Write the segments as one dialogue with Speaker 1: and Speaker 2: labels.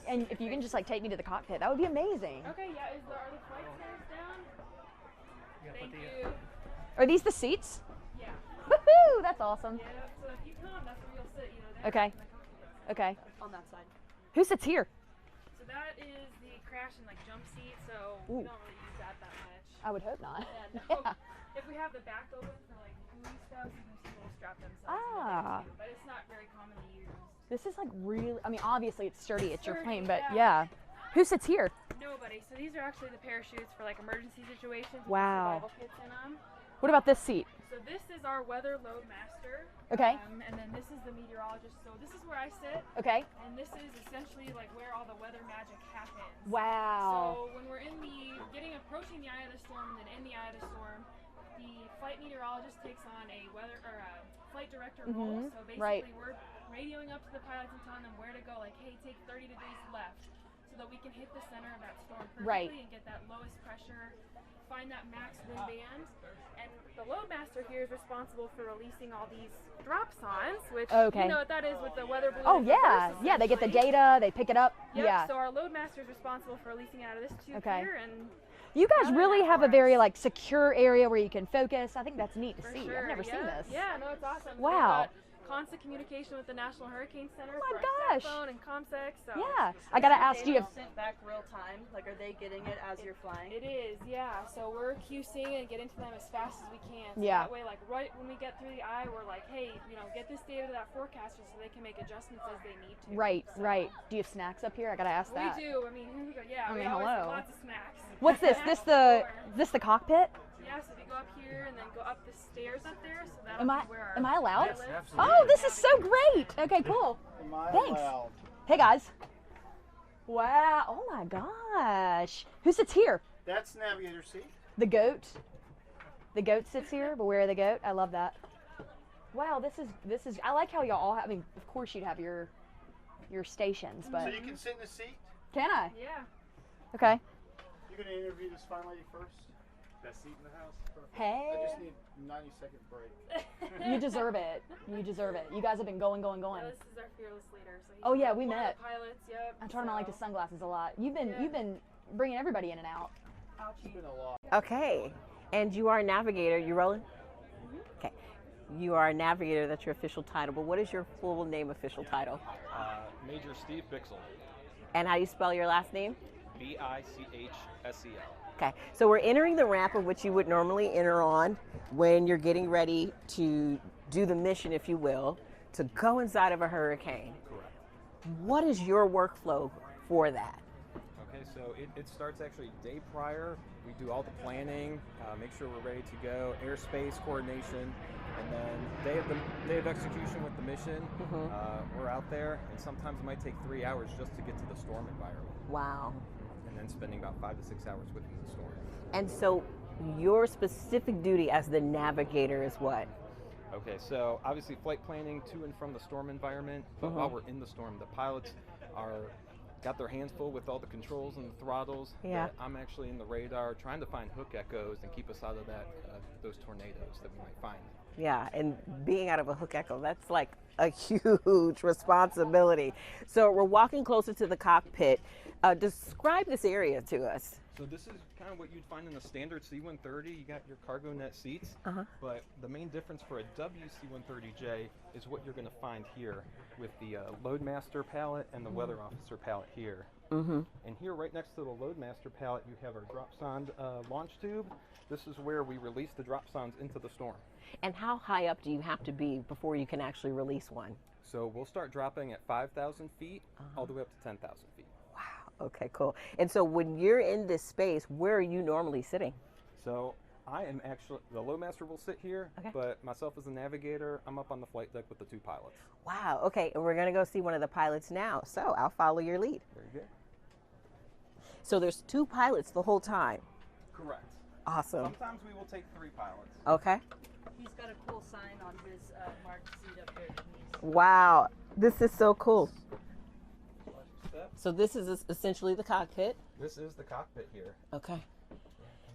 Speaker 1: And if you can just like take me to the cockpit, that would be amazing.
Speaker 2: Okay, yeah. Are the flight stairs down? Thank you.
Speaker 1: Are these the seats?
Speaker 2: Yeah.
Speaker 1: Woohoo! That's awesome.
Speaker 2: Yeah. So if you come, that's where you'll sit. You know, there
Speaker 1: Okay.
Speaker 2: in the cockpit.
Speaker 1: Okay.
Speaker 3: On that side.
Speaker 1: Who sits here?
Speaker 2: So that is the crash and like jump seat. So
Speaker 1: Ooh.
Speaker 2: we don't really use that much.
Speaker 1: I would hope not.
Speaker 2: Yeah, no. If we have the back open for like buoy stuff, sometimes people will strap themselves
Speaker 1: Ah.
Speaker 2: in there too, but it's not very commonly used.
Speaker 1: This is like really, I mean, obviously it's sturdy, it's your
Speaker 2: Sturdy,
Speaker 1: plane, but
Speaker 2: yeah.
Speaker 1: yeah. Who sits here?
Speaker 2: Nobody. So these are actually the parachutes for like emergency situations. with
Speaker 1: Wow.
Speaker 2: Survival kits in them.
Speaker 1: What about this seat?
Speaker 2: So this is our weather load master.
Speaker 1: Okay.
Speaker 2: And then this is the meteorologist. So this is where I sit.
Speaker 1: Okay.
Speaker 2: And this is essentially like where all the weather magic happens.
Speaker 1: Wow.
Speaker 2: So when we're approaching the eye of the storm and then in the eye of the storm, the flight meteorologist takes on a flight director role. So basically we're radioing up to the pilots and telling them where to go, like, hey, take 30 degrees left, so that we can hit the center of that storm perfectly and get that lowest pressure, find that max wind band. And the loadmaster here is responsible for releasing all these dropsons, which you know what that is with the weather balloon.
Speaker 1: Oh yeah, yeah, they get the data, they pick it up.
Speaker 2: Yep,
Speaker 1: Yeah.
Speaker 2: so our loadmaster is responsible for releasing it out of this tube here. And
Speaker 1: you guys really have a very like secure area where you can focus. I think that's neat to see.
Speaker 2: Sure,
Speaker 1: I've never seen this.
Speaker 2: Yeah, no, it's awesome.
Speaker 1: Wow.
Speaker 2: We've got constant communication with the National Hurricane Center
Speaker 1: Oh my
Speaker 2: for our
Speaker 1: gosh.
Speaker 2: cell phone and ComSec. So
Speaker 1: Yeah, I gotta ask you.
Speaker 3: Sent back real time. Like, are they getting it as you're flying?
Speaker 2: It is, yeah. So we're QCing and getting to them as fast as we can. So
Speaker 1: Yeah.
Speaker 2: That way, like right when we get through the eye, we're like, hey, you know, get this data to that forecaster so they can make adjustments as they need to.
Speaker 1: Right,
Speaker 2: So
Speaker 1: right. Do you have snacks up here? I gotta ask that.
Speaker 2: We do. I mean, here we go. Yeah,
Speaker 1: I
Speaker 2: we
Speaker 1: mean,
Speaker 2: always
Speaker 1: hello.
Speaker 2: have lots of snacks.
Speaker 1: What's this? This the cockpit?
Speaker 2: Yeah, so if you go up here and then go up the stairs up there, so that'll
Speaker 1: Am I
Speaker 2: be where our
Speaker 1: am I allowed?
Speaker 2: pilot lives.
Speaker 1: Oh, this is so great. Okay, cool. Thanks. Hey guys. Wow. Oh my gosh. Who sits here?
Speaker 4: That's the navigator seat.
Speaker 1: The goat. The goat sits here. Beware the goat. I love that. Wow, this is. I like how y'all all have. I mean, of course you'd have your stations, but
Speaker 4: So you can sit in the seat.
Speaker 1: can I?
Speaker 2: Yeah.
Speaker 1: Okay.
Speaker 4: You're going to interview this fine lady first. Best seat in the house. I
Speaker 1: Hey.
Speaker 4: just need a 90-second break.
Speaker 1: You deserve it. You deserve it. You guys have been going.
Speaker 2: Yeah, this is our fearless leader. So he's
Speaker 1: Oh yeah, we
Speaker 2: one of
Speaker 1: met.
Speaker 2: the pilots. Yep.
Speaker 1: I told him I like his
Speaker 2: so-
Speaker 1: sunglasses a lot. You've been bringing everybody in and out.
Speaker 4: It's been a lot.
Speaker 5: Okay, and you are a navigator. You rolling? Okay, you are a navigator. That's your official title. But what is your full name, official title?
Speaker 6: Major Steve Bixel,
Speaker 5: And how do you spell your last name?
Speaker 6: Bicchsel.
Speaker 5: Okay, so we're entering the ramp of which you would normally enter on when you're getting ready to do the mission, if you will, to go inside of a hurricane.
Speaker 6: Correct.
Speaker 5: What is your workflow for that?
Speaker 6: Okay, so it starts actually day prior. We do all the planning, make sure we're ready to go, airspace coordination, and then day of execution with the mission. We're out there, and sometimes it might take 3 hours just to get to the storm environment.
Speaker 5: Wow.
Speaker 6: And then spending about 5 to 6 hours within the storm.
Speaker 5: And so your specific duty as the navigator is what?
Speaker 6: Okay, so obviously flight planning to and from the storm environment, but while we're in the storm, the pilots got their hands full with all the controls and the throttles.
Speaker 5: Yeah.
Speaker 6: But I'm actually in the radar trying to find hook echoes and keep us out of those tornadoes that we might find.
Speaker 5: Yeah, and being out of a hook echo, that's like a huge responsibility. So we're walking closer to the cockpit. Describe this area to us.
Speaker 6: So this is kind of what you'd find in a standard C-130. You got your cargo net seats, but the main difference for a WC-130J is what you're going to find here with the Loadmaster pallet and the Weather Officer pallet here. And here, right next to the Loadmaster pallet, you have our dropson launch tube. This is where we release the dropsons into the storm.
Speaker 5: And how high up do you have to be before you can actually release one?
Speaker 6: So we'll start dropping at 5,000 feet all the way up to 10,000 feet.
Speaker 5: Wow, okay, cool. And so when you're in this space, where are you normally sitting?
Speaker 6: So I am actually, the Loadmaster will sit here, but myself as a navigator, I'm up on the flight deck with the 2 pilots.
Speaker 5: Wow, okay, and we're gonna go see one of the pilots now. So I'll follow your lead.
Speaker 6: Very good.
Speaker 5: So there's 2 pilots the whole time.
Speaker 6: Correct.
Speaker 5: Awesome.
Speaker 6: Sometimes we will take 3 pilots.
Speaker 5: Okay.
Speaker 3: He's got a cool sign on his marked seat up there.
Speaker 5: Wow, this is so cool.
Speaker 6: Step.
Speaker 5: So this is essentially the cockpit.
Speaker 6: This is the cockpit here.
Speaker 5: Okay.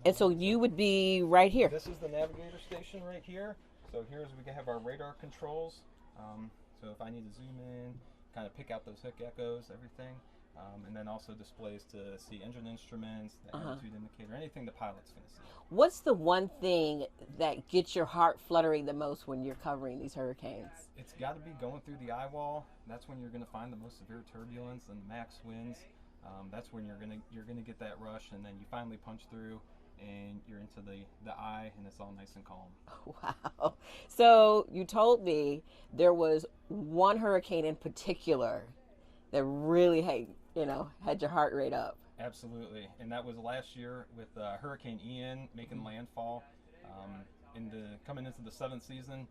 Speaker 5: And so you would be right here.
Speaker 6: This is the navigator station right here. So here's we have our radar controls. So if I need to zoom in, kind of pick out those hook echoes, everything. and then also displays to see engine instruments, the altitude indicator, anything the pilot's going to see.
Speaker 5: What's the one thing that gets your heart fluttering the most when you're covering these hurricanes?
Speaker 6: It's got to be going through the eye wall. That's when you're going to find the most severe turbulence and max winds. That's when you're gonna get that rush, and then you finally punch through, and you're into the eye, and it's all nice and calm.
Speaker 5: Wow. So you told me there was one hurricane in particular that really had your heart rate up.
Speaker 6: Absolutely, and that was last year with Hurricane Ian making landfall coming into the 7th season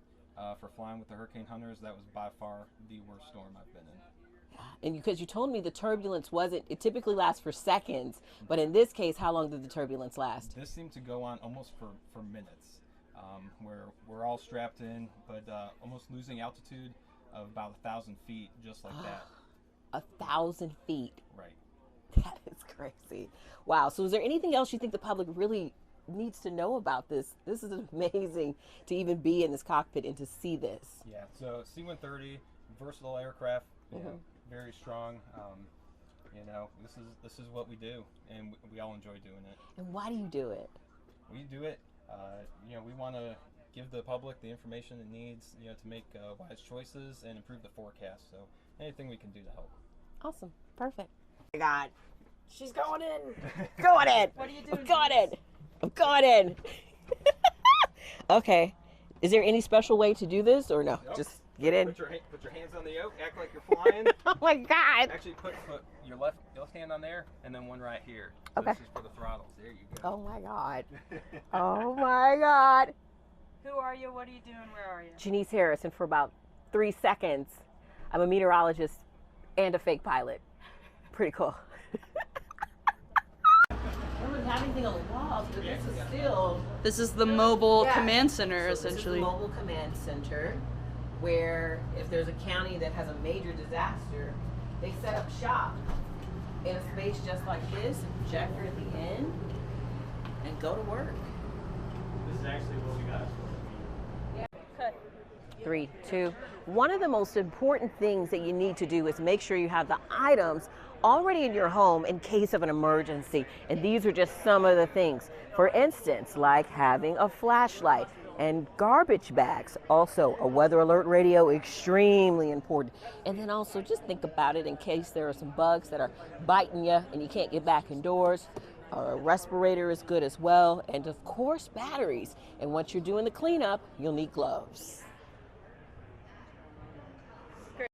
Speaker 6: for flying with the Hurricane Hunters. That was by far the worst storm I've been in.
Speaker 5: And because you told me the turbulence it typically lasts for seconds, but in this case, how long did the turbulence last?
Speaker 6: This seemed to go on almost for minutes, where we're all strapped in, but almost losing altitude of about 1,000 feet, just like that.
Speaker 5: 1,000 feet.
Speaker 6: Right.
Speaker 5: That is crazy. Wow. So is there anything else you think the public really needs to know about this? This is amazing to even be in this cockpit and to see this.
Speaker 6: Yeah. So C-130, versatile aircraft, very strong. This is what we do, and we all enjoy doing it.
Speaker 5: And why do you do it?
Speaker 6: We do it. We want to give the public the information it needs, to make wise choices and improve the forecast. So anything we can do to help.
Speaker 5: Awesome. Perfect. Oh my God. She's going in. Going in.
Speaker 3: What are you doing?
Speaker 5: I'm going in. I'm going in. Okay. Is there any special way to do this or no?
Speaker 6: Nope.
Speaker 5: Just get in.
Speaker 6: Put your hands on the yoke. Act like you're flying.
Speaker 5: Oh my God.
Speaker 6: Actually, put your left hand on there, and then one right here. So
Speaker 5: Okay.
Speaker 6: This is for the throttles. There you go.
Speaker 5: Oh my God. Oh my God.
Speaker 3: Who are you? What are you doing? Where are you?
Speaker 5: Janice Harris, and for about 3 seconds, I'm a meteorologist and a fake pilot. Pretty cool. I don't have anything on the walls, but this is still...
Speaker 3: This is the mobile
Speaker 5: Yeah.
Speaker 3: command center,
Speaker 5: So this is
Speaker 3: essentially.
Speaker 5: the mobile command center, where if there's a county that has a major disaster, they set up shop in a space just like this, a projector at the end, and go to work.
Speaker 4: This is actually what we got.
Speaker 5: 3, 2. One of the most important things that you need to do is make sure you have the items already in your home in case of an emergency. And these are just some of the things. For instance, like having a flashlight and garbage bags. Also, a weather alert radio, extremely important. And then also just think about it in case there are some bugs that are biting you and you can't get back indoors. A respirator is good as well. And of course, batteries. And once you're doing the cleanup, you'll need gloves.